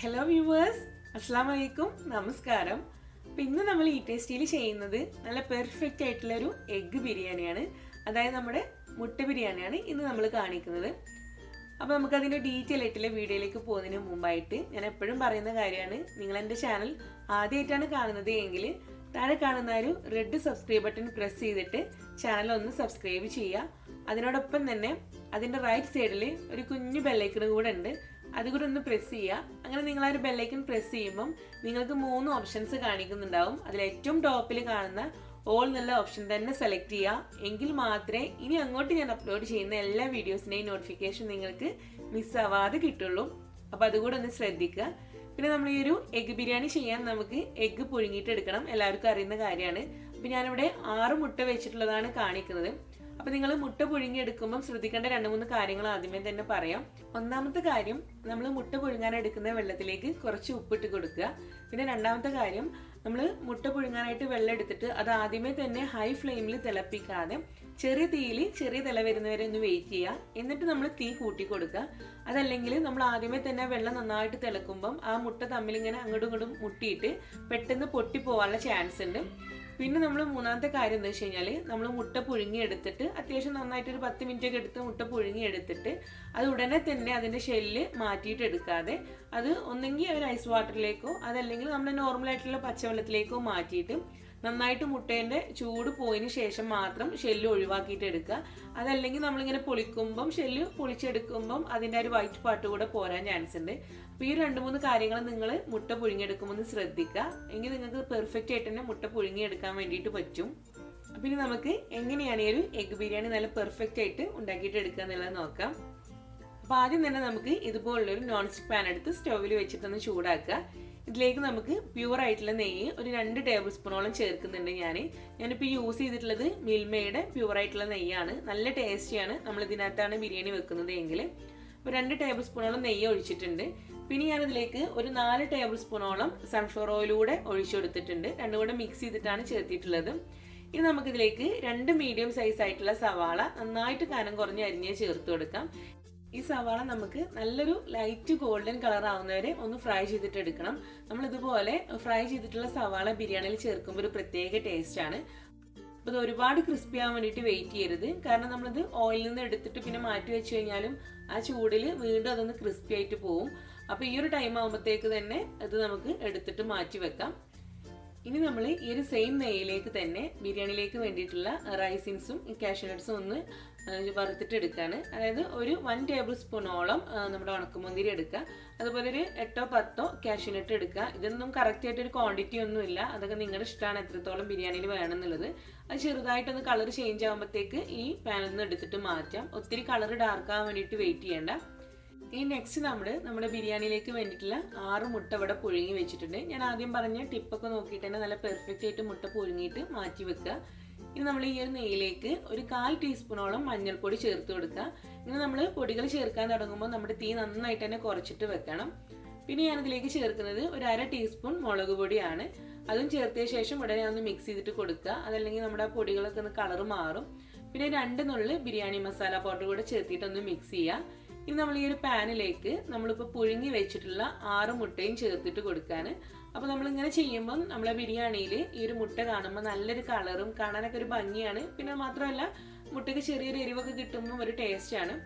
Hello viewers, അസ്സലാമു അലൈക്കും, നമസ്കാരം. അപ്പോൾ ഇന്ന് നമ്മൾ ഈ ടേസ്റ്റിയിൽ ചെയ്യുന്നത് നല്ല പെർഫെക്റ്റ് ആയിട്ടുള്ളൊരു എഗ്ഗ് ബിരിയാണിയാണ്. അതായത് നമ്മുടെ മുട്ട ബിരിയാണിയാണ് ഇന്ന് നമ്മൾ കാണിക്കുന്നത്. അപ്പോൾ നമുക്കതിൻ്റെ ഡീറ്റെയിൽ ആയിട്ടുള്ള വീഡിയോയിലേക്ക് പോകുന്നതിന് മുമ്പായിട്ട് ഞാൻ എപ്പോഴും പറയുന്ന കാര്യമാണ്, നിങ്ങൾ എൻ്റെ ചാനൽ ആദ്യമായിട്ടാണ് കാണുന്നത് എങ്കിൽ താഴെ കാണുന്ന ഒരു റെഡ് സബ്സ്ക്രൈബ് ബട്ടൺ പ്രസ് ചെയ്തിട്ട് ചാനൽ ഒന്ന് സബ്സ്ക്രൈബ് ചെയ്യുക. അതിനോടൊപ്പം തന്നെ അതിൻ്റെ റൈറ്റ് സൈഡിൽ ഒരു കുഞ്ഞു ബെല്ലൈക്കൺ കൂടെ ഉണ്ട്, അതുകൂടെ ഒന്ന് പ്രസ് ചെയ്യുക. അങ്ങനെ നിങ്ങൾ ആ ഒരു ബെല്ലൈക്കൺ പ്രസ് ചെയ്യുമ്പം നിങ്ങൾക്ക് 3 ഓപ്ഷൻസ് കാണിക്കുന്നുണ്ടാവും. അതിൽ ഏറ്റവും ടോപ്പിൽ കാണുന്ന ഓൾ എന്നുള്ള ഓപ്ഷൻ തന്നെ സെലക്ട് ചെയ്യുക. എങ്കിൽ മാത്രമേ ഇനി അങ്ങോട്ട് ഞാൻ അപ്ലോഡ് ചെയ്യുന്ന എല്ലാ വീഡിയോസിൻ്റെയും നോട്ടിഫിക്കേഷൻ നിങ്ങൾക്ക് മിസ്സാവാതെ കിട്ടുള്ളൂ. അപ്പോൾ അതുകൂടെ ഒന്ന് ശ്രദ്ധിക്കുക. പിന്നെ നമ്മൾ ഈ ഒരു എഗ്ഗ് ബിരിയാണി ചെയ്യാൻ നമുക്ക് എഗ്ഗ് പുഴുങ്ങിയിട്ട് എടുക്കണം, എല്ലാവർക്കും അറിയുന്ന കാര്യമാണ്. അപ്പോൾ ഞാനിവിടെ 6 മുട്ട വെച്ചിട്ടുള്ളതാണ് കാണിക്കുന്നത്. അപ്പോൾ നിങ്ങൾ മുട്ട പുഴുങ്ങി എടുക്കുമ്പം ശ്രദ്ധിക്കേണ്ട 2-3 കാര്യങ്ങൾ ആദ്യമേ തന്നെ പറയാം. ഒന്നാമത്തെ കാര്യം, നമ്മൾ മുട്ട പുഴുങ്ങാൻ എടുക്കുന്ന വെള്ളത്തിലേക്ക് കുറച്ച് ഉപ്പിട്ട് കൊടുക്കുക. പിന്നെ രണ്ടാമത്തെ കാര്യം, നമ്മൾ മുട്ട പുഴുങ്ങാനായിട്ട് വെള്ളം എടുത്തിട്ട് അത് ആദ്യമേ തന്നെ ഹൈ ഫ്ലെയിമിൽ തിളപ്പിക്കാതെ ചെറിയ തീയിൽ ചെറിയ തിള വരുന്നവരെ ഒന്ന് വെയിറ്റ് ചെയ്യുക. എന്നിട്ട് നമ്മൾ തീ കൂട്ടി കൊടുക്കുക. അതല്ലെങ്കിൽ നമ്മൾ ആദ്യമേ തന്നെ വെള്ളം നന്നായിട്ട് തിളക്കുമ്പം ആ മുട്ട തമ്മിൽ ഇങ്ങനെ അങ്ങോട്ടും ഇങ്ങോട്ടും മുട്ടിയിട്ട് പെട്ടെന്ന് പൊട്ടിപ്പോവാനുള്ള ചാൻസ് ഉണ്ട്. പിന്നെ നമ്മൾ മൂന്നാമത്തെ കാര്യം എന്താ വെച്ച് കഴിഞ്ഞാൽ, നമ്മൾ മുട്ട പുഴുങ്ങി എടുത്തിട്ട് അത്യാവശ്യം നന്നായിട്ടൊരു 10 മിനിറ്റ് ഒക്കെ എടുത്ത് മുട്ട പുഴുങ്ങി എടുത്തിട്ട് അത് ഉടനെ തന്നെ അതിൻ്റെ ഷെല്ല് മാറ്റിയിട്ട് എടുക്കാതെ അത് ഒന്നെങ്കിൽ ഒരു ഐസ് വാട്ടറിലേക്കോ അതല്ലെങ്കിൽ നമ്മുടെ നോർമലായിട്ടുള്ള പച്ചവെള്ളത്തിലേക്കോ മാറ്റിയിട്ട് നന്നായിട്ട് മുട്ടേൻ്റെ ചൂട് പോയതിന് ശേഷം മാത്രം ഷെല്ല് ഒഴിവാക്കിയിട്ട് എടുക്കുക. അതല്ലെങ്കിൽ നമ്മളിങ്ങനെ പൊളിക്കുമ്പം ഷെല്ല് പൊളിച്ചെടുക്കുമ്പം അതിൻ്റെ ഒരു വൈറ്റ് പാർട്ട് കൂടെ പോരാൻ ചാൻസ് ഉണ്ട്. അപ്പോൾ ഈ 2-3 കാര്യങ്ങൾ നിങ്ങൾ മുട്ട പുഴുങ്ങിയെടുക്കുമ്പോൾ ഒന്ന് ശ്രദ്ധിക്കുക. എങ്കിൽ നിങ്ങൾക്ക് പെർഫെക്റ്റ് ആയിട്ട് തന്നെ മുട്ട പുഴുങ്ങിയെടുക്കാൻ വേണ്ടിയിട്ട് പറ്റും. അപ്പോൾ ഇനി നമുക്ക് എങ്ങനെയാണ് ഈ ഒരു എഗ്ഗ് ബിരിയാണി നല്ല പെർഫെക്റ്റ് ആയിട്ട് ഉണ്ടാക്കിയിട്ട് എടുക്കുക എന്നുള്ളത് നോക്കാം. അപ്പോൾ ആദ്യം തന്നെ നമുക്ക് ഇതുപോലുള്ളൊരു നോൺ സ്റ്റിക്ക് പാൻ എടുത്ത് സ്റ്റൗവിൽ വെച്ചിട്ടൊന്ന് ചൂടാക്കുക. ഇതിലേക്ക് നമുക്ക് പ്യൂർ ആയിട്ടുള്ള നെയ്യ് ഒരു 2 ടേബിൾ സ്പൂണോളം ചേർക്കുന്നുണ്ട്. ഞാനിപ്പോൾ യൂസ് ചെയ്തിട്ടുള്ളത് മിൽമയുടെ പ്യൂർ ആയിട്ടുള്ള നെയ്യാണ്. നല്ല ടേസ്റ്റിയാണ് നമ്മൾ ഇതിനകത്താണ് ബിരിയാണി വെക്കുന്നത് എങ്കിൽ. അപ്പോൾ 2 ടേബിൾ സ്പൂണോളം നെയ്യ് ഒഴിച്ചിട്ടുണ്ട്. പിന്നെ ഞാനിതിലേക്ക് ഒരു 4 ടേബിൾ സ്പൂണോളം സൺഫ്ലവർ ഓയിലൂടെ ഒഴിച്ചു കൊടുത്തിട്ടുണ്ട്. രണ്ടും കൂടെ മിക്സ് ചെയ്തിട്ടാണ് ചേർത്തിട്ടുള്ളത്. ഇനി നമുക്കിതിലേക്ക് 2 മീഡിയം സൈസ് ആയിട്ടുള്ള സവാള നന്നായിട്ട് കനം കുറഞ്ഞ് അരിഞ്ഞ് ചേർത്ത് കൊടുക്കാം. ഈ സവാള നമുക്ക് നല്ലൊരു ലൈറ്റ് ഗോൾഡൻ കളർ ആവുന്നവരെ ഒന്ന് ഫ്രൈ ചെയ്തിട്ട് എടുക്കണം. നമ്മൾ ഇതുപോലെ ഫ്രൈ ചെയ്തിട്ടുള്ള സവാള ബിരിയാണിയിൽ ചേർക്കുമ്പോൾ ഒരു പ്രത്യേക ടേസ്റ്റ് ആണ്. അപ്പോൾ ഇത് ഒരുപാട് ക്രിസ്പി ആവാൻ വേണ്ടിയിട്ട് വെയിറ്റ് ചെയ്യരുത്. കാരണം നമ്മളിത് ഓയിലിൽ നിന്ന് എടുത്തിട്ട് പിന്നെ മാറ്റി വെച്ച് കഴിഞ്ഞാലും ആ ചൂടിൽ വീണ്ടും അതൊന്ന് ക്രിസ്പി ആയിട്ട് പോവും. അപ്പോൾ ഈ ഒരു ടൈം ആകുമ്പോഴത്തേക്ക് തന്നെ അത് നമുക്ക് എടുത്തിട്ട് മാറ്റി വെക്കാം. ഇനി നമ്മൾ ഈ ഒരു സെയിം നെയ്യിലേക്ക് തന്നെ ബിരിയാണിയിലേക്ക് വേണ്ടിയിട്ടുള്ള റൈസിൻസും കാഷ്യൂനട്ട്സും ഒന്ന് വറുത്തിട്ട് എടുക്കുകയാണ്. അതായത് ഒരു 1 ടേബിൾ സ്പൂണോളം നമ്മുടെ ഉണക്കമുന്തിരി എടുക്കുക. അതുപോലെ ഒരു 8-10 കാഷ്യൂനട്ട് എടുക്കുക. ഇതൊന്നും കറക്റ്റ് ആയിട്ടൊരു ക്വാണ്ടിറ്റി ഒന്നുമില്ല, അതൊക്കെ നിങ്ങളുടെ ഇഷ്ടമാണ് എത്രത്തോളം ബിരിയാണിയിൽ വേണമെന്നുള്ളത്. അത് ചെറുതായിട്ടൊന്ന് കളർ ചേഞ്ച് ആകുമ്പോഴത്തേക്ക് ഈ പാനിൽ നിന്ന് എടുത്തിട്ട് മാറ്റാം. ഒത്തിരി കളർ ഡാർക്ക് ആവാൻ വേണ്ടിയിട്ട് വെയിറ്റ് ചെയ്യേണ്ട. ഈ നെക്സ്റ്റ് നമ്മുടെ ബിരിയാണിയിലേക്ക് വേണ്ടിയിട്ടുള്ള 6 മുട്ട ഇവിടെ പുഴുങ്ങി വെച്ചിട്ടുണ്ട്. ഞാൻ ആദ്യം പറഞ്ഞ ടിപ്പൊക്കെ നോക്കിയിട്ട് തന്നെ നല്ല പെർഫെക്റ്റ് ആയിട്ട് മുട്ട പുഴുങ്ങിയിട്ട് മാറ്റി വെക്കുക. ഇനി നമ്മൾ ഈ ഒരു നെയ്യിലേക്ക് ഒരു 1/4 ടീസ്പൂണോളം മഞ്ഞൾപ്പൊടി ചേർത്ത് കൊടുക്കുക. ഇങ്ങനെ നമ്മൾ പൊടികൾ ചേർക്കാൻ തുടങ്ങുമ്പോൾ നമ്മുടെ തീ നന്നായിട്ട് തന്നെ കുറച്ചിട്ട് വെക്കണം. പിന്നെ ഞാനിതിലേക്ക് ചേർക്കുന്നത് ഒരു 1/2 ടീസ്പൂൺ മുളക് പൊടിയാണ്. അതും ചേർത്തിയ ശേഷം ഉടനെ ഒന്ന് മിക്സ് ചെയ്തിട്ട് കൊടുക്കുക. അതല്ലെങ്കിൽ നമ്മുടെ പൊടികളൊക്കെ ഒന്ന് കളർ മാറും. പിന്നെ 2 നുള്ളി ബിരിയാണി മസാല പൗഡർ കൂടെ ചേർത്തിട്ടൊന്ന് മിക്സ് ചെയ്യുക. ഇനി നമ്മൾ ഈ ഒരു പാനിലേക്ക് നമ്മളിപ്പോൾ പുഴുങ്ങി വെച്ചിട്ടുള്ള 6 മുട്ടയും ചേർത്തിട്ട് കൊടുക്കാൻ. അപ്പോൾ നമ്മളിങ്ങനെ ചെയ്യുമ്പം നമ്മളെ ബിരിയാണിയിൽ ഈ ഒരു മുട്ട കാണുമ്പോൾ നല്ലൊരു കളറും കാണാനൊക്കെ ഒരു ഭംഗിയാണ്. പിന്നെ മാത്രമല്ല മുട്ടയ്ക്ക് ചെറിയൊരു എരിവൊക്കെ കിട്ടുമ്പം ഒരു ടേസ്റ്റാണ്.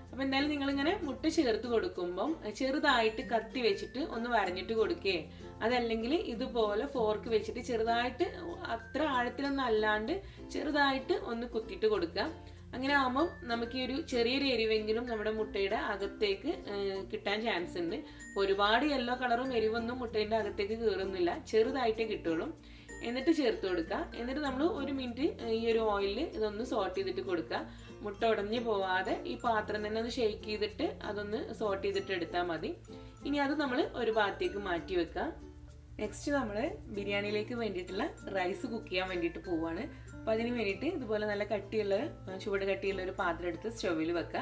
അപ്പോൾ എന്തായാലും നിങ്ങളിങ്ങനെ മുട്ട ചേർത്ത് കൊടുക്കുമ്പം ചെറുതായിട്ട് കത്തി വെച്ചിട്ട് ഒന്ന് വരഞ്ഞിട്ട് കൊടുക്കുകയെ അതല്ലെങ്കിൽ ഇതുപോലെ ഫോർക്ക് വെച്ചിട്ട് ചെറുതായിട്ട്, അത്ര ആഴത്തിലൊന്നും അല്ലാണ്ട് ചെറുതായിട്ട് ഒന്ന് കുത്തിയിട്ട് കൊടുക്കുക. അങ്ങനെ ആകുമ്പം നമുക്ക് ഈ ഒരു ചെറിയൊരു എരിവെങ്കിലും നമ്മുടെ മുട്ടയുടെ അകത്തേക്ക് കിട്ടാൻ ചാൻസ് ഉണ്ട്. ഒരുപാട് യെല്ലോ കളറും എരിവൊന്നും മുട്ടയുടെ അകത്തേക്ക് കയറുന്നില്ല, ചെറുതായിട്ടേ കിട്ടുള്ളൂ. എന്നിട്ട് ചേർത്ത് കൊടുക്കുക. എന്നിട്ട് നമ്മൾ 1 മിനിറ്റ് ഈ ഒരു ഓയിലിൽ ഇതൊന്ന് സോട്ട് ചെയ്തിട്ട് കൊടുക്കുക. മുട്ട ഉടഞ്ഞു പോവാതെ ഈ പാത്രം തന്നെ ഒന്ന് ഷെയ്ക്ക് ചെയ്തിട്ട് അതൊന്ന് സോട്ട് ചെയ്തിട്ട് എടുത്താൽ മതി. ഇനി അത് നമ്മൾ ഒരു ഭാഗത്തേക്ക് മാറ്റി വെക്കുക. നെക്സ്റ്റ് നമ്മൾ ബിരിയാണിയിലേക്ക് വേണ്ടിയിട്ടുള്ള റൈസ് കുക്ക് ചെയ്യാൻ വേണ്ടിയിട്ട് പോവുകയാണ്. അപ്പോൾ അതിന് വേണ്ടിയിട്ട് ഇതുപോലെ നല്ല ചൂട് കട്ടിയുള്ള ഒരു പാത്രം എടുത്ത് സ്റ്റൗവിൽ വെക്കുക.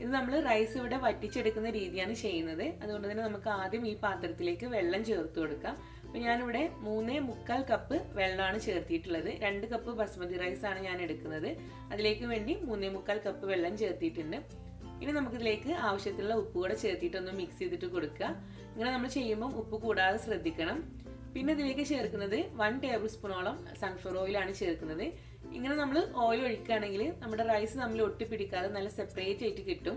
ഇത് നമ്മൾ റൈസ് ഇവിടെ വറ്റിച്ചെടുക്കുന്ന രീതിയാണ് ചെയ്യുന്നത്. അതുകൊണ്ട് തന്നെ നമുക്ക് ആദ്യം ഈ പാത്രത്തിലേക്ക് വെള്ളം ചേർത്ത് കൊടുക്കാം. അപ്പോൾ ഞാനിവിടെ 3.25 കപ്പ് വെള്ളമാണ് ചേർത്തിട്ടുള്ളത്. 2 കപ്പ് ബസ്മതി റൈസാണ് ഞാൻ എടുക്കുന്നത്. അതിലേക്ക് വേണ്ടി 3.25 കപ്പ് വെള്ളം ചേർത്തിട്ടുണ്ട്. ഇനി നമുക്കിതിലേക്ക് ആവശ്യത്തിനുള്ള ഉപ്പ് കൂടെ ചേർത്തിട്ടൊന്ന് മിക്സ് ചെയ്തിട്ട് കൊടുക്കുക. ഇങ്ങനെ നമ്മൾ ചെയ്യുമ്പോൾ ഉപ്പ് കൂടാതെ ശ്രദ്ധിക്കണം. പിന്നെ ഇതിലേക്ക് ചേർക്കുന്നത് 1 ടേബിൾ സ്പൂണോളം സൺഫ്ലവർ ഓയിലാണ് ചേർക്കുന്നത്. ഇങ്ങനെ നമ്മൾ ഓയിൽ ഒഴിക്കുകയാണെങ്കിൽ നമ്മുടെ റൈസ് നമ്മൾ ഒട്ടിപ്പിടിക്കാതെ നല്ല സെപ്പറേറ്റ് ആയിട്ട് കിട്ടും.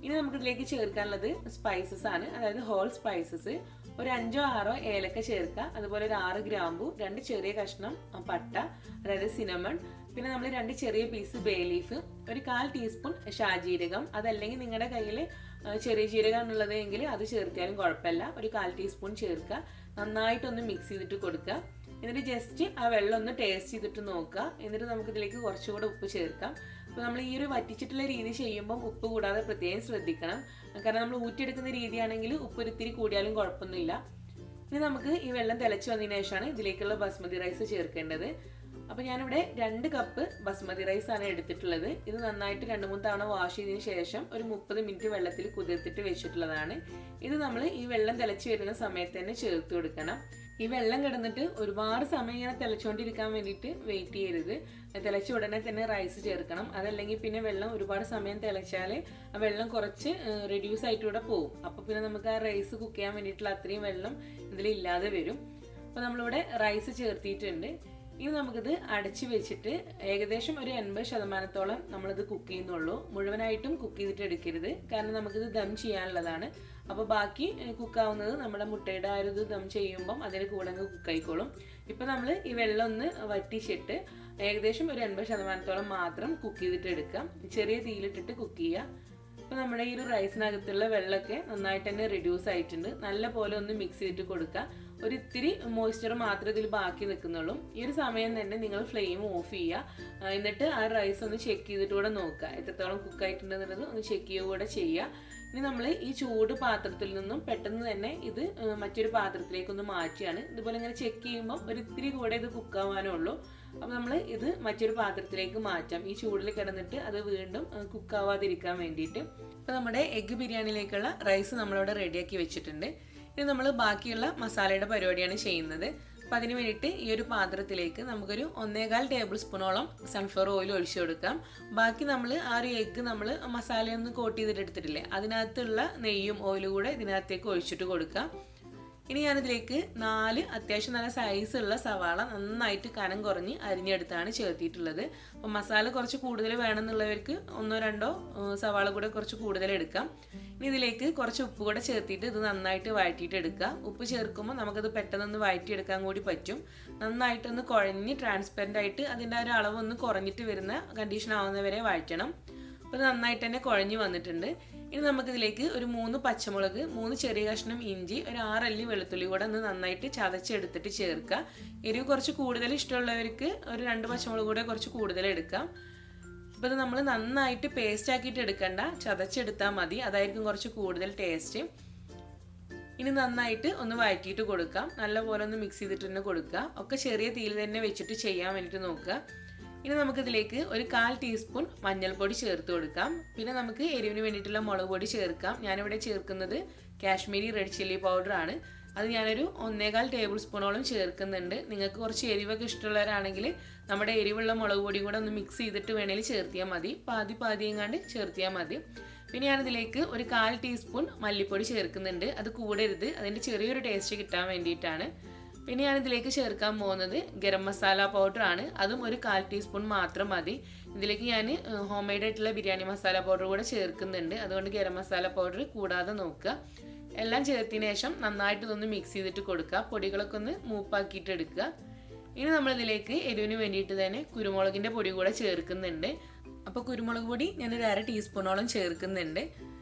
ഇനി നമുക്കിതിലേക്ക് ചേർക്കാനുള്ളത് സ്പൈസസ് ആണ്, അതായത് ഹോൾ സ്പൈസസ്. ഒരു 5-6 ഏലക്ക ചേർക്കുക, അതുപോലെ ഒരു 6 ഗ്രാമ്പു, 2 ചെറിയ കഷ്ണം പട്ട അതായത് സിനമൺ, പിന്നെ നമ്മൾ 2 ചെറിയ പീസ് ബേ ലീഫ്, ഒരു 1/4 ടീസ്പൂൺ ഷാജീരകം, അതല്ലെങ്കിൽ നിങ്ങളുടെ കയ്യിൽ ചെറിയ ജീരകം ഉള്ളത് എങ്കിൽ അത് ചേർത്താലും കുഴപ്പമില്ല. ഒരു 1/4 ടീസ്പൂൺ ചേർക്കുക. നന്നായിട്ടൊന്ന് മിക്സ് ചെയ്തിട്ട് കൊടുക്കുക. എന്നിട്ട് ജസ്റ്റ് ആ വെള്ളം ഒന്ന് ടേസ്റ്റ് ചെയ്തിട്ട് നോക്കുക. എന്നിട്ട് നമുക്കിതിലേക്ക് കുറച്ചുകൂടെ ഉപ്പ് ചേർക്കാം. അപ്പോൾ നമ്മൾ ഈ ഒരു വറ്റിച്ചിട്ടുള്ള രീതി ചെയ്യുമ്പം ഉപ്പ് കൂടാതെ പ്രത്യേകം ശ്രദ്ധിക്കണം. കാരണം നമ്മൾ ഊറ്റിയെടുക്കുന്ന രീതിയാണെങ്കിൽ ഉപ്പ് ഒരിത്തിരി കൂടിയാലും കുഴപ്പമൊന്നുമില്ല. ഇനി നമുക്ക് ഈ വെള്ളം തിളച്ച് വന്നതിന് ശേഷമാണ് ഇതിലേക്കുള്ള ബസ്മതി റൈസ് ചേർക്കേണ്ടത്. അപ്പോൾ ഞാനിവിടെ 2 കപ്പ് ബസ്മതി റൈസ് ആണ് എടുത്തിട്ടുള്ളത്. ഇത് നന്നായിട്ട് 2-3 തവണ വാഷ് ചെയ്തതിന് ശേഷം ഒരു 30 മിനിറ്റ് വെള്ളത്തിൽ കുതിർത്തിട്ട് വെച്ചിട്ടുള്ളതാണ്. ഇത് നമ്മൾ ഈ വെള്ളം തിളച്ച് വരുന്ന സമയത്ത് തന്നെ ചേർത്ത് കൊടുക്കണം. ഈ വെള്ളം കിടന്നിട്ട് ഒരുപാട് സമയം ഇങ്ങനെ തിളച്ചുകൊണ്ടിരിക്കാൻ വേണ്ടിയിട്ട് വെയിറ്റ് ചെയ്യരുത്. തിളച്ച ഉടനെ തന്നെ റൈസ് ചേർക്കണം. അതല്ലെങ്കിൽ പിന്നെ വെള്ളം ഒരുപാട് സമയം തിളച്ചാൽ ആ വെള്ളം കുറച്ച് റെഡ്യൂസ് ആയിട്ടൂടെ പോകും. അപ്പോൾ പിന്നെ നമുക്ക് ആ റൈസ് കുക്ക് ചെയ്യാൻ വേണ്ടിയിട്ടുള്ള അത്രയും വെള്ളം ഇതിലില്ലാതെ വരും. അപ്പോൾ നമ്മളിവിടെ റൈസ് ചേർത്തിയിട്ടുണ്ട്. ഇനി നമുക്കിത് അടച്ചു വെച്ചിട്ട് ഏകദേശം ഒരു 80% നമ്മളിത് കുക്ക് ചെയ്യുന്നുള്ളൂ. മുഴുവനായിട്ടും കുക്ക് ചെയ്തിട്ട് എടുക്കരുത്, കാരണം നമുക്കിത് ദം ചെയ്യാനുള്ളതാണ്. അപ്പോൾ ബാക്കി കുക്കാവുന്നത് നമ്മുടെ മുട്ടയുടെ ആ ഒരു ഇത് ദം ചെയ്യുമ്പം അതിന് കൂടെ അങ്ങ് കുക്കായിക്കോളും. ഇപ്പം നമ്മൾ ഈ വെള്ളം ഒന്ന് വറ്റിച്ചിട്ട് ഏകദേശം ഒരു 80% മാത്രം കുക്ക് ചെയ്തിട്ട് എടുക്കാം. ചെറിയ തീയിലിട്ടിട്ട് കുക്ക് ചെയ്യുക. അപ്പോൾ നമ്മുടെ ഈ ഒരു റൈസിനകത്തുള്ള വെള്ളമൊക്കെ നന്നായിട്ട് തന്നെ റെഡ്യൂസ് ആയിട്ടുണ്ട്. നല്ല പോലെ ഒന്ന് മിക്സ് ചെയ്തിട്ട് കൊടുക്കുക. ഒരു ഇത്തിരി മോയ്സ്ചർ മാത്രമേ ഇതിൽ ബാക്കി നിൽക്കുന്നുള്ളൂ. ഈ ഒരു സമയം തന്നെ നിങ്ങൾ ഫ്ലെയിം ഓഫ് ചെയ്യുക. എന്നിട്ട് ആ റൈസ് ഒന്ന് ചെക്ക് ചെയ്തിട്ട് കൂടെ നോക്കുക എത്രത്തോളം കുക്കായിട്ടുണ്ടെന്നുള്ളത് ഒന്ന് ചെക്ക് ചെയ്യുക കൂടെ ചെയ്യുക. ഇനി നമ്മൾ ഈ ചൂട് പാത്രത്തിൽ നിന്നും പെട്ടെന്ന് തന്നെ ഇത് മറ്റൊരു പാത്രത്തിലേക്കൊന്ന് മാറ്റിയാണ്. ഇതുപോലെ ഇങ്ങനെ ചെക്ക് ചെയ്യുമ്പോൾ ഒരു ഇത്തിരി കൂടെ ഇത് കുക്കാവാനേ ഉള്ളൂ. അപ്പോൾ നമ്മൾ ഇത് മറ്റൊരു പാത്രത്തിലേക്ക് മാറ്റാം. ഈ ചൂടിൽ കിടന്നിട്ട് അത് വീണ്ടും കുക്കാവാതിരിക്കാൻ വേണ്ടിയിട്ട്. അപ്പോൾ നമ്മുടെ എഗ്ഗ് ബിരിയാണിയിലേക്കുള്ള റൈസ് നമ്മളിവിടെ റെഡിയാക്കി വെച്ചിട്ടുണ്ട്. ഇനി നമ്മൾ ബാക്കിയുള്ള മസാലയുടെ പരിപാടിയാണ് ചെയ്യുന്നത്. അപ്പോൾ അതിന് വേണ്ടിയിട്ട് ഈ ഒരു പാത്രത്തിലേക്ക് നമുക്കൊരു 1.25 ടേബിൾ സ്പൂണോളം സൺഫ്ലവർ ഓയിൽ ഒഴിച്ചു കൊടുക്കാം. ബാക്കി നമ്മൾ ആ ഒരു എഗ്ഗ് നമ്മൾ മസാലയൊന്ന് കോട്ട് ചെയ്തിട്ട് എടുത്തിട്ടില്ലേ, അതിനകത്തുള്ള നെയ്യും ഓയിലും കൂടെ ഇതിനകത്തേക്ക് ഒഴിച്ചിട്ട് കൊടുക്കാം. ഇനി ഞാനിതിലേക്ക് 4 അത്യാവശ്യം നല്ല സൈസുള്ള സവാള നന്നായിട്ട് കനം കുറഞ്ഞ് അരിഞ്ഞെടുത്താണ് ചേർത്തിട്ടുള്ളത്. അപ്പോൾ മസാല കുറച്ച് കൂടുതൽ വേണമെന്നുള്ളവർക്ക് 1-2 സവാള കൂടെ കുറച്ച് കൂടുതൽ എടുക്കാം. ഇനി ഇതിലേക്ക് കുറച്ച് ഉപ്പ് കൂടെ ചേർത്തിട്ട് ഇത് നന്നായിട്ട് വഴറ്റിയിട്ട് എടുക്കുക. ഉപ്പ് ചേർക്കുമ്പോൾ നമുക്കത് പെട്ടെന്നൊന്ന് വഴറ്റിയെടുക്കാൻ കൂടി പറ്റും. നന്നായിട്ടൊന്ന് കുഴഞ്ഞ് ട്രാൻസ്പെറൻ്റ് ആയിട്ട് അതിൻ്റെ ഒരു അളവൊന്ന് കുറഞ്ഞിട്ട് വരുന്ന കണ്ടീഷൻ ആവുന്നവരെ വഴറ്റണം. അപ്പോൾ ഇത് നന്നായിട്ട് തന്നെ കുഴഞ്ഞ് വന്നിട്ടുണ്ട്. ഇനി നമുക്കിതിലേക്ക് ഒരു 3 പച്ചമുളക്, 3 ചെറിയ കഷ്ണം ഇഞ്ചി, ഒരു 6 അല്ലി വെളുത്തുള്ളി കൂടെ ഒന്ന് നന്നായിട്ട് ചതച്ചെടുത്തിട്ട് ചേർക്കുക. എരിവ് കുറച്ച് കൂടുതൽ ഇഷ്ടമുള്ളവർക്ക് ഒരു 2 പച്ചമുളക് കൂടെ കുറച്ച് കൂടുതൽ എടുക്കാം. അപ്പോൾ ഇത് നമ്മൾ നന്നായിട്ട് പേസ്റ്റ് ആക്കിയിട്ട് എടുക്കണ്ട, ചതച്ചെടുത്താൽ മതി, അതായിരിക്കും കുറച്ച് കൂടുതൽ ടേസ്റ്റ്. ഇനി നന്നായിട്ട് ഒന്ന് വഴറ്റിയിട്ട് കൊടുക്കാം. നല്ലപോലെ ഒന്ന് മിക്സ് ചെയ്തിട്ട് തന്നെ കൊടുക്കുക. ഒക്കെ ചെറിയ തീയിൽ തന്നെ വെച്ചിട്ട് ചെയ്യാൻ വേണ്ടിയിട്ട് നോക്കുക. ഇനി നമുക്കിതിലേക്ക് ഒരു 1/4 ടീസ്പൂൺ മഞ്ഞൾപ്പൊടി ചേർത്ത് കൊടുക്കാം. പിന്നെ നമുക്ക് എരിവിന് വേണ്ടിയിട്ടുള്ള മുളക് പൊടി ചേർക്കാം. ഞാനിവിടെ ചേർക്കുന്നത് കാശ്മീരി റെഡ് ചില്ലി പൗഡറാണ്. അത് ഞാനൊരു 1.25 ടേബിൾ സ്പൂണോളം ചേർക്കുന്നുണ്ട്. നിങ്ങൾക്ക് കുറച്ച് എരിവൊക്കെ ഇഷ്ടമുള്ളവരാണെങ്കിൽ നമ്മുടെ എരിവുള്ള മുളക് പൊടിയും കൂടെ ഒന്ന് മിക്സ് ചെയ്തിട്ട് വേണമെങ്കിൽ ചേർത്തിയാൽ മതി. പാതിയും കണ്ട് ചേർത്തിയാൽ മതി. പിന്നെ ഞാനിതിലേക്ക് ഒരു 1/4 ടീസ്പൂൺ മല്ലിപ്പൊടി ചേർക്കുന്നുണ്ട്. അത് കൂടരുത്, അതിൻ്റെ ചെറിയൊരു ടേസ്റ്റ് കിട്ടാൻ വേണ്ടിയിട്ടാണ്. പിന്നെ ഞാനിതിലേക്ക് ചേർക്കാൻ പോകുന്നത് ഗരം മസാല പൗഡറാണ്. അതും ഒരു 1/4 ടീസ്പൂൺ മാത്രം മതി. ഇതിലേക്ക് ഞാൻ ഹോം മെയ്ഡ് ആയിട്ടുള്ള ബിരിയാണി മസാല പൗഡർ കൂടെ ചേർക്കുന്നുണ്ട്. അതുകൊണ്ട് ഗരം മസാല പൗഡർ കൂടാതെ നോക്കുക. എല്ലാം ചേർത്തതിന് ശേഷം നന്നായിട്ട് ഇതൊന്ന് മിക്സ് ചെയ്തിട്ട് കൊടുക്കുക. പൊടികളൊക്കെ ഒന്ന് മൂപ്പാക്കിയിട്ട് എടുക്കുക. ഇനി നമ്മളിതിലേക്ക് എരിവിന് വേണ്ടിയിട്ട് തന്നെ കുരുമുളകിൻ്റെ പൊടി കൂടെ ചേർക്കുന്നുണ്ട്. അപ്പോൾ കുരുമുളക് പൊടി ഞാനൊരു 1/2 ടീസ്പൂണോളം ചേർക്കുന്നുണ്ട്.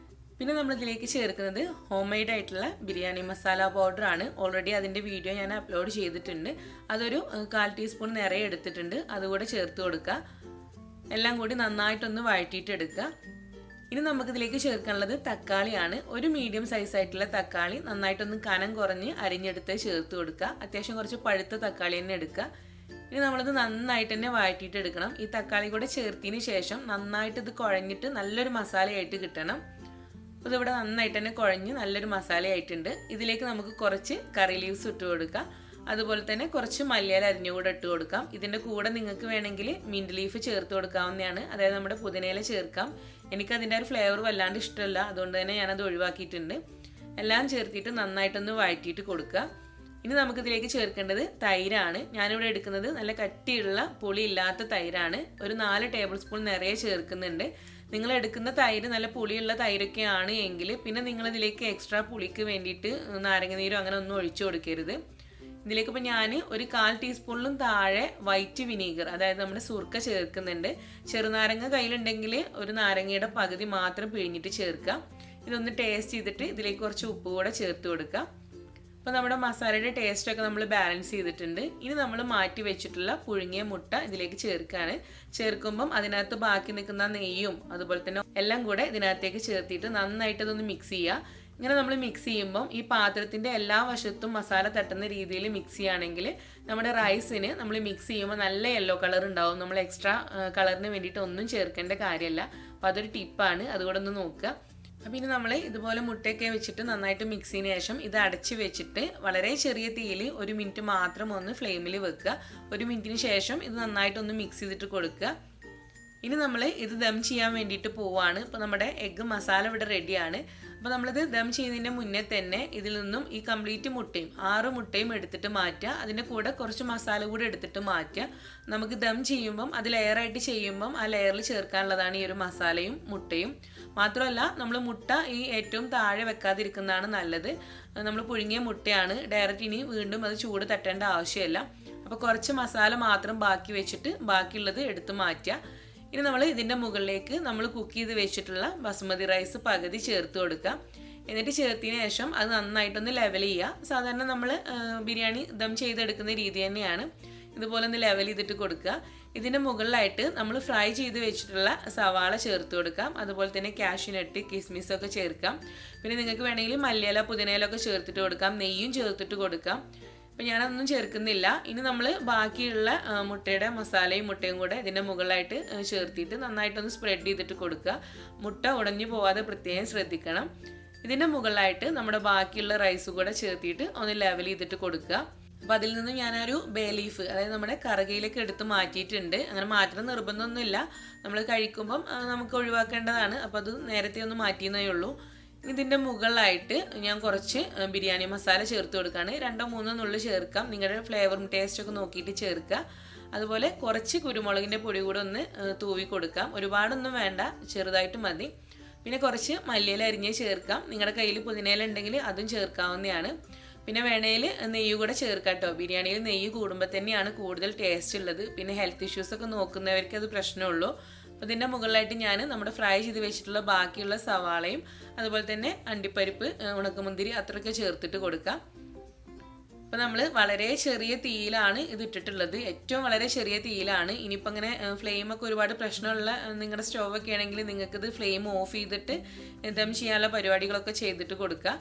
പിന്നെ നമ്മളിതിലേക്ക് ചേർക്കുന്നത് ഹോം മെയ്ഡ് ആയിട്ടുള്ള ബിരിയാണി മസാല പൗഡറാണ്. ഓൾറെഡി അതിൻ്റെ വീഡിയോ ഞാൻ അപ്ലോഡ് ചെയ്തിട്ടുണ്ട്. അതൊരു 1/4 ടീസ്പൂൺ നിറയെ എടുത്തിട്ടുണ്ട്. അതുകൂടെ ചേർത്ത് കൊടുക്കുക. എല്ലാം കൂടി നന്നായിട്ടൊന്ന് വഴറ്റിയിട്ട് എടുക്കുക. ഇനി നമുക്കിതിലേക്ക് ചേർക്കാനുള്ളത് തക്കാളിയാണ്. ഒരു മീഡിയം സൈസായിട്ടുള്ള തക്കാളി നന്നായിട്ടൊന്ന് കനം കുറഞ്ഞ് അരിഞ്ഞെടുത്ത് ചേർത്ത് കൊടുക്കുക. അത്യാവശ്യം കുറച്ച് പഴുത്ത തക്കാളി തന്നെ എടുക്കുക. ഇനി നമ്മളിത് നന്നായിട്ട് തന്നെ വഴറ്റിയിട്ട് എടുക്കണം. ഈ തക്കാളി കൂടെ ചേർത്തതിന് ശേഷം നന്നായിട്ട് ഇത് കുഴഞ്ഞിട്ട് നല്ലൊരു മസാലയായിട്ട് കിട്ടണം. അപ്പോൾ ഇതിവിടെ നന്നായിട്ട് തന്നെ കുഴഞ്ഞ് നല്ലൊരു മസാലയായിട്ടുണ്ട്. ഇതിലേക്ക് നമുക്ക് കുറച്ച് കറി ലീവ്സ് ഇട്ട് കൊടുക്കുക. അതുപോലെ തന്നെ കുറച്ച് മല്ലിയില അരിഞ്ഞുകൂടെ ഇട്ട് കൊടുക്കാം. ഇതിൻ്റെ കൂടെ നിങ്ങൾക്ക് വേണമെങ്കിൽ മിൻറ്റ് ലീഫ് ചേർത്ത് കൊടുക്കാവുന്നതാണ്, അതായത് നമ്മുടെ പുതിനയില ചേർക്കാം. എനിക്കതിൻ്റെ ഒരു ഫ്ലേവർ വല്ലാണ്ട് ഇഷ്ടമല്ല, അതുകൊണ്ട് തന്നെ ഞാനത് ഒഴിവാക്കിയിട്ടുണ്ട്. എല്ലാം ചേർത്തിട്ട് നന്നായിട്ടൊന്ന് വഴറ്റിയിട്ട് കൊടുക്കുക. ഇനി നമുക്കിതിലേക്ക് ചേർക്കേണ്ടത് തൈരാണ്. ഞാനിവിടെ എടുക്കുന്നത് നല്ല കട്ടിയുള്ള പുളിയില്ലാത്ത തൈരാണ്. ഒരു 4 ടേബിൾ സ്പൂൺ നിറയെ ചേർക്കുന്നുണ്ട്. നിങ്ങൾ എടുക്കുന്ന തൈര് നല്ല പുളിയുള്ള തൈരൊക്കെ ആണ് എങ്കിൽ പിന്നെ നിങ്ങളിതിലേക്ക് എക്സ്ട്രാ പുളിക്ക് വേണ്ടിയിട്ട് നാരങ്ങ നീരോ അങ്ങനെ ഒന്നും ഒഴിച്ചു കൊടുക്കരുത്. ഇതിലേക്ക് ഇപ്പോൾ ഞാൻ ഒരു 1/4 ടീസ്പൂണിലും താഴെ വൈറ്റ് വിനീഗർ, അതായത് നമ്മുടെ സുർക്ക ചേർക്കുന്നുണ്ട്. ചെറുനാരങ്ങ കയ്യിലുണ്ടെങ്കിൽ ഒരു നാരങ്ങയുടെ പകുതി മാത്രം പിഴിഞ്ഞിട്ട് ചേർക്കുക. ഇതൊന്ന് ടേസ്റ്റ് ചെയ്തിട്ട് ഇതിലേക്ക് കുറച്ച് ഉപ്പ് കൂടെ ചേർത്ത് കൊടുക്കുക. അപ്പോൾ നമ്മുടെ മസാലയുടെ ടേസ്റ്റൊക്കെ നമ്മൾ ബാലൻസ് ചെയ്തിട്ടുണ്ട്. ഇനി നമ്മൾ മാറ്റി വെച്ചിട്ടുള്ള പുഴുങ്ങിയ മുട്ട ഇതിലേക്ക് ചേർക്കുകയാണ്. ചേർക്കുമ്പം അതിനകത്ത് ബാക്കി നിൽക്കുന്ന നെയ്യും അതുപോലെ തന്നെ എല്ലാം കൂടെ ഇതിനകത്തേക്ക് ചേർത്തിട്ട് നന്നായിട്ട് ഇതൊന്ന് മിക്സ് ചെയ്യുക. ഇങ്ങനെ നമ്മൾ മിക്സ് ചെയ്യുമ്പം ഈ പാത്രത്തിൻ്റെ എല്ലാ വശത്തും മസാല തട്ടുന്ന രീതിയിൽ മിക്സ് ചെയ്യുകയാണെങ്കിൽ നമ്മുടെ റൈസിന് നമ്മൾ മിക്സ് ചെയ്യുമ്പോൾ നല്ല യെല്ലോ കളർ ഉണ്ടാവും. നമ്മൾ എക്സ്ട്രാ കളറിന് വേണ്ടിയിട്ട് ഒന്നും ചേർക്കേണ്ട കാര്യമല്ല. അപ്പോൾ അതൊരു ടിപ്പാണ്, അതുകൂടെ ഒന്ന് നോക്കുക. അപ്പോൾ ഇനി നമ്മൾ ഇതുപോലെ മുട്ടയൊക്കെ വെച്ചിട്ട് നന്നായിട്ട് മിക്സ് ചെയ്തതിന് ശേഷം ഇത് അടച്ച് വെച്ചിട്ട് വളരെ ചെറിയ തീയിൽ 1 മിനിറ്റ് മാത്രം ഒന്ന് ഫ്ലെയിമിൽ വെക്കുക. 1 മിനിറ്റിന് ശേഷം ഇത് നന്നായിട്ടൊന്ന് മിക്സ് ചെയ്തിട്ട് കൊടുക്കുക. ഇനി നമ്മൾ ഇത് ദം ചെയ്യാൻ വേണ്ടിയിട്ട് പോവുകയാണ്. ഇപ്പോൾ നമ്മുടെ എഗ്ഗ് മസാല ഇവിടെ റെഡിയാണ്. അപ്പോൾ നമ്മളിത് ദം ചെയ്യുന്നതിൻ്റെ മുന്നേ തന്നെ ഇതിൽ നിന്നും ഈ കംപ്ലീറ്റ് മുട്ടയും 6 മുട്ടയും എടുത്തിട്ട് മാറ്റുക. അതിൻ്റെ കൂടെ കുറച്ച് മസാല കൂടെ എടുത്തിട്ട് മാറ്റുക. നമുക്ക് ദം ചെയ്യുമ്പം അത് ലെയറായിട്ട് ചെയ്യുമ്പം ആ ലെയറിൽ ചേർക്കാനുള്ളതാണ് ഈ ഒരു മസാലയും മുട്ടയും. മാത്രമല്ല നമ്മൾ മുട്ട ഈ ഏറ്റവും താഴെ വെക്കാതിരിക്കുന്നതാണ് നല്ലത്. നമ്മൾ പുഴുങ്ങിയ മുട്ടയാണ്, ഡയറക്റ്റ് ഇനി വീണ്ടും അത് ചൂട് തട്ടേണ്ട ആവശ്യമില്ല. അപ്പോൾ കുറച്ച് മസാല മാത്രം ബാക്കി വെച്ചിട്ട് ബാക്കിയുള്ളത് എടുത്ത് മാറ്റുക. ഇനി നമ്മൾ ഇതിൻ്റെ മുകളിലേക്ക് നമ്മൾ കുക്ക് ചെയ്ത് വെച്ചിട്ടുള്ള ബസുമതി റൈസ് പകുതി ചേർത്ത് കൊടുക്കുക. എന്നിട്ട് ചേർത്തതിന് ശേഷം അത് നന്നായിട്ടൊന്ന് ലെവൽ ചെയ്യുക. സാധാരണ നമ്മൾ ബിരിയാണി ദം ചെയ്തെടുക്കുന്ന രീതി തന്നെയാണ്. ഇതുപോലെ ഒന്ന് ലെവൽ ചെയ്തിട്ട് കൊടുക്കുക. ഇതിൻ്റെ മുകളിലായിട്ട് നമ്മൾ ഫ്രൈ ചെയ്ത് വെച്ചിട്ടുള്ള സവാള ചേർത്ത് കൊടുക്കാം. അതുപോലെ തന്നെ കാഷ്യൂനട്ട്, കിസ്മിസൊക്കെ ചേർക്കാം. പിന്നെ നിങ്ങൾക്ക് വേണമെങ്കിൽ മല്ലിയില പുതിനയിലൊക്കെ ചേർത്തിട്ട് കൊടുക്കാം. നെയ്യും ചേർത്തിട്ട് കൊടുക്കാം. അപ്പം ഞാനതൊന്നും ചേർക്കുന്നില്ല. ഇനി നമ്മൾ ബാക്കിയുള്ള മുട്ടയുടെ മസാലയും മുട്ടയും കൂടെ ഇതിൻ്റെ മുകളിലായിട്ട് ചേർത്തിട്ട് നന്നായിട്ടൊന്ന് സ്പ്രെഡ് ചെയ്തിട്ട് കൊടുക്കുക. മുട്ട ഉടഞ്ഞു പോവാതെ പ്രത്യേകം ശ്രദ്ധിക്കണം. ഇതിൻ്റെ മുകളിലായിട്ട് നമ്മുടെ ബാക്കിയുള്ള റൈസ് കൂടെ ചേർത്തിട്ട് ഒന്ന് ലെവൽ ചെയ്തിട്ട് കൊടുക്കുക. അപ്പോൾ അതിൽ നിന്ന് ഞാനൊരു ബേ ലീഫ്, അതായത് നമ്മുടെ കറുകയിലേക്ക് എടുത്ത് മാറ്റിയിട്ടുണ്ട്. അങ്ങനെ മാറ്റണം നിർബന്ധമൊന്നുമില്ല, നമ്മൾ കഴിക്കുമ്പം നമുക്ക് ഒഴിവാക്കേണ്ടതാണ്. അപ്പോൾ അത് നേരത്തെ ഒന്ന് മാറ്റിയെന്നേ ഉള്ളൂ. ഇതിൻ്റെ മുകളിലായിട്ട് ഞാൻ കുറച്ച് ബിരിയാണി മസാല ചേർത്ത് കൊടുക്കുകയാണ്. 2-3 നുള്ളി ചേർക്കാം, നിങ്ങളുടെ ഫ്ലേവറും ടേസ്റ്റൊക്കെ നോക്കിയിട്ട് ചേർക്കുക. അതുപോലെ കുറച്ച് കുരുമുളകിൻ്റെ പൊടി കൂടെ ഒന്ന് തൂവി കൊടുക്കാം. ഒരുപാടൊന്നും വേണ്ട, ചെറുതായിട്ട് മതി. പിന്നെ കുറച്ച് മല്ലിയില അരിഞ്ഞ് ചേർക്കാം. നിങ്ങളുടെ കയ്യിൽ പുതിനയില ഉണ്ടെങ്കിൽ അതും ചേർക്കാവുന്നതാണ്. പിന്നെ വേണേൽ നെയ്യ് കൂടെ ചേർക്കാം കേട്ടോ. ബിരിയാണിയിൽ നെയ്യ് കൂടുമ്പോൾ തന്നെയാണ് കൂടുതൽ ടേസ്റ്റ് ഉള്ളത്. പിന്നെ ഹെൽത്ത് ഇഷ്യൂസൊക്കെ നോക്കുന്നവർക്ക് അത് പ്രശ്നമുള്ളൂ. അപ്പോൾ ഇതിൻ്റെ മുകളിലായിട്ട് ഞാൻ നമ്മുടെ ഫ്രൈ ചെയ്ത് വെച്ചിട്ടുള്ള ബാക്കിയുള്ള സവാളയും അതുപോലെ തന്നെ അണ്ടിപ്പരിപ്പ്, ഉണക്കമുന്തിരി അത്രയൊക്കെ ചേർത്തിട്ട് കൊടുക്കാം. അപ്പോൾ നമ്മൾ വളരെ ചെറിയ തീയിലാണ് ഇത് ഇട്ടിട്ടുള്ളത്, ഏറ്റവും വളരെ ചെറിയ തീയിലാണ്. ഇനിയിപ്പോൾ അങ്ങനെ ഫ്ലെയിമൊക്കെ ഒരുപാട് പ്രശ്നമുള്ള നിങ്ങളുടെ സ്റ്റോവൊക്കെ ആണെങ്കിൽ നിങ്ങൾക്കിത് ഫ്ലെയിം ഓഫ് ചെയ്തിട്ട് ദം ചെയ്യാനുള്ള പരിപാടികളൊക്കെ ചെയ്തിട്ട് കൊടുക്കുക.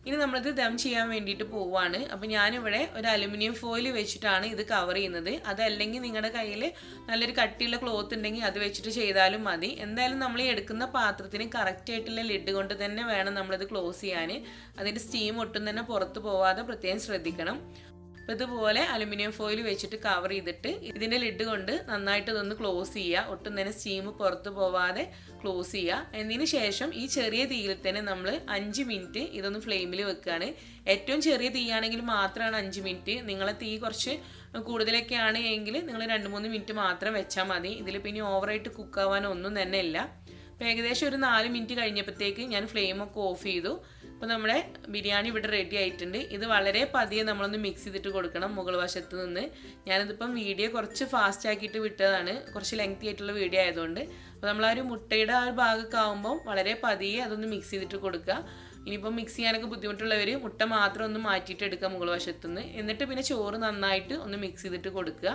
ഇനി നമ്മളിത് ദം ചെയ്യാൻ വേണ്ടിയിട്ട് പോവുകയാണ്. അപ്പോൾ ഞാനിവിടെ ഒരു അലുമിനിയം ഫോയിൽ വെച്ചിട്ടാണ് ഇത് കവർ ചെയ്യുന്നത്. അതല്ലെങ്കിൽ നിങ്ങളുടെ കയ്യിൽ നല്ലൊരു കട്ടിയുള്ള ക്ലോത്ത് ഉണ്ടെങ്കിൽ അത് വെച്ചിട്ട് ചെയ്താലും മതി. എന്തായാലും നമ്മൾ ഈ എടുക്കുന്ന പാത്രത്തിന് കറക്റ്റായിട്ടുള്ള ലിഡ് കൊണ്ട് തന്നെ വേണം നമ്മളിത് ക്ലോസ് ചെയ്യാൻ. അതിൻ്റെ സ്റ്റീം ഒട്ടും തന്നെ പുറത്ത് പോവാതെ പ്രത്യേകം ശ്രദ്ധിക്കണം. അപ്പോൾ ഇതുപോലെ അലുമിനിയം ഫോയിൽ വെച്ചിട്ട് കവർ ചെയ്തിട്ട് ഇതിൻ്റെ ലിഡ് കൊണ്ട് നന്നായിട്ട് ഇതൊന്ന് ക്ലോസ് ചെയ്യുക. ഒട്ടും തന്നെ സ്റ്റീം പുറത്ത് പോവാതെ ക്ലോസ് ചെയ്യുക. എന്നതിന് ശേഷം ഈ ചെറിയ തീയിൽ തന്നെ നമ്മൾ 5 മിനിറ്റ് ഇതൊന്ന് ഫ്ലെയിമിൽ വെക്കുകയാണ്. ഏറ്റവും ചെറിയ തീയാണെങ്കിൽ മാത്രമാണ് 5 മിനിറ്റ്. നിങ്ങളെ തീ കുറച്ച് കൂടുതലൊക്കെ ആണ് എങ്കിൽ നിങ്ങൾ 2-3 മിനിറ്റ് മാത്രം വെച്ചാൽ മതി. ഇതിൽ പിന്നെ ഓവറായിട്ട് കുക്കാവാനോ ഒന്നും തന്നെ ഇല്ല. അപ്പോൾ ഏകദേശം ഒരു 4 മിനിറ്റ് കഴിഞ്ഞപ്പോഴത്തേക്ക് ഞാൻ ഫ്ലെയിമൊക്കെ ഓഫ് ചെയ്തു. അപ്പോൾ നമ്മുടെ ബിരിയാണി ഇവിടെ റെഡി ആയിട്ടുണ്ട്. ഇത് വളരെ പതിയെ നമ്മളൊന്ന് മിക്സ് ചെയ്തിട്ട് കൊടുക്കണം മുകൾ വശത്ത് നിന്ന്. ഞാനിതിപ്പം വീഡിയോ കുറച്ച് ഫാസ്റ്റ് ആക്കിയിട്ട് വിട്ടതാണ്, കുറച്ച് ലെങ്തി ആയിട്ടുള്ള വീഡിയോ ആയതുകൊണ്ട്. അപ്പോൾ നമ്മൾ ആ ഒരു മുട്ടയുടെ ആ ഒരു ഭാഗമൊക്കെ ആകുമ്പോൾ വളരെ പതിയെ അതൊന്ന് മിക്സ് ചെയ്തിട്ട് കൊടുക്കുക. ഇനിയിപ്പം മിക്സ് ചെയ്യാനൊക്കെ ബുദ്ധിമുട്ടുള്ളവർ മുട്ട മാത്രം ഒന്ന് മാറ്റിയിട്ട് എടുക്കുക മുകൾ വശത്തുനിന്ന്. എന്നിട്ട് പിന്നെ ചോറ് നന്നായിട്ട് ഒന്ന് മിക്സ് ചെയ്തിട്ട് കൊടുക്കുക.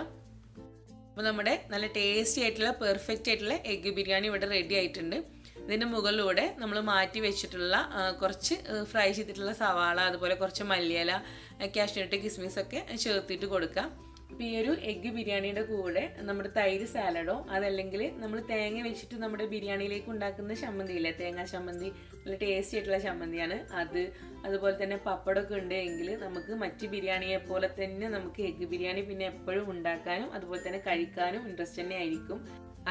അപ്പോൾ നമ്മുടെ നല്ല ടേസ്റ്റി ആയിട്ടുള്ള പെർഫെക്റ്റ് ആയിട്ടുള്ള എഗ്ഗ് ബിരിയാണി ഇവിടെ റെഡി ആയിട്ടുണ്ട്. ഇതിൻ്റെ മുകളിലൂടെ നമ്മൾ മാറ്റി വെച്ചിട്ടുള്ള കുറച്ച് ഫ്രൈ ചെയ്തിട്ടുള്ള സവാള, അതുപോലെ കുറച്ച് മല്ലിയില, കാഷ്യൂനട്ട്, കിസ്മിസൊക്കെ ചേർത്തിട്ട് കൊടുക്കാം. അപ്പോൾ ഈ ഒരു എഗ്ഗ് ബിരിയാണിയുടെ കൂടെ നമ്മുടെ തൈര് സാലഡോ അതല്ലെങ്കിൽ നമ്മൾ തേങ്ങ വെച്ചിട്ട് നമ്മുടെ ബിരിയാണിയിലേക്ക് ഉണ്ടാക്കുന്ന ചമ്മന്തിയില്ലേ, തേങ്ങാ ചമ്മന്തി, നല്ല ടേസ്റ്റി ആയിട്ടുള്ള ചമ്മന്തിയാണ് അത്. അതുപോലെ തന്നെ പപ്പടമൊക്കെ ഉണ്ട് എങ്കിൽ നമുക്ക് മറ്റ് ബിരിയാണിയെ പോലെ തന്നെ നമുക്ക് എഗ്ഗ് ബിരിയാണി പിന്നെ എപ്പോഴും ഉണ്ടാക്കാനും അതുപോലെ തന്നെ കഴിക്കാനും ഇൻട്രസ്റ്റ് തന്നെ ആയിരിക്കും.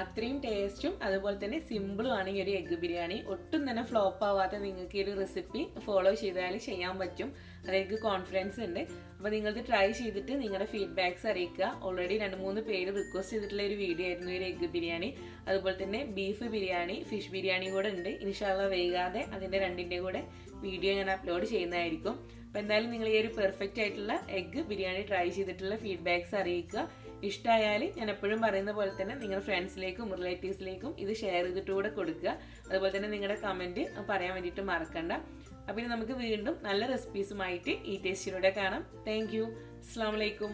അത്രയും ടേസ്റ്റും അതുപോലെ തന്നെ സിമ്പിളും ആണ് ഈ ഒരു എഗ്ഗ് ബിരിയാണി. ഒട്ടും തന്നെ ഫ്ലോപ്പ് ആവാത്ത നിങ്ങൾക്ക് ഈ ഒരു റെസിപ്പി ഫോളോ ചെയ്താൽ ചെയ്യാൻ പറ്റും, അതെനിക്ക് കോൺഫിഡൻസ് ഉണ്ട്. അപ്പോൾ നിങ്ങളത് ട്രൈ ചെയ്തിട്ട് നിങ്ങളുടെ ഫീഡ്ബാക്ക്സ് അറിയിക്കുക. ഓൾറെഡി 2-3 പേര് റിക്വസ്റ്റ് ചെയ്തിട്ടുള്ള ഒരു വീഡിയോ ആയിരുന്നു ഈ ഒരു എഗ്ഗ് ബിരിയാണി. അതുപോലെ തന്നെ ബീഫ് ബിരിയാണി, ഫിഷ് ബിരിയാണി കൂടെ ഉണ്ട്. ഇൻഷാല്ലാ വൈകാതെ അതിൻ്റെ 2ൻ്റെ കൂടെ വീഡിയോ ഞാൻ അപ്ലോഡ് ചെയ്യുന്നതായിരിക്കും. അപ്പോൾ എന്തായാലും നിങ്ങൾ ഈ ഒരു പെർഫെക്റ്റ് ആയിട്ടുള്ള എഗ്ഗ് ബിരിയാണി ട്രൈ ചെയ്തിട്ടുള്ള ഫീഡ്ബാക്ക്സ് അറിയിക്കുക. ഇഷ്ടമായാൽ ഞാൻ എപ്പോഴും പറയുന്ന പോലെ തന്നെ നിങ്ങളുടെ ഫ്രണ്ട്സിലേക്കും റിലേറ്റീവ്സിലേക്കും ഇത് ഷെയർ ചെയ്തിട്ട് കൂടെ കൊടുക്കുക. അതുപോലെ തന്നെ നിങ്ങളുടെ കമൻറ്റ് പറയാൻ വേണ്ടിയിട്ട് മറക്കണ്ട. അപ്പോൾ ഇനി നമുക്ക് വീണ്ടും നല്ല റെസിപ്പീസുമായിട്ട് ഈ ടേസ്റ്റിലൂടെ കാണാം. Thank you. അസ്സലാമു അലൈക്കും.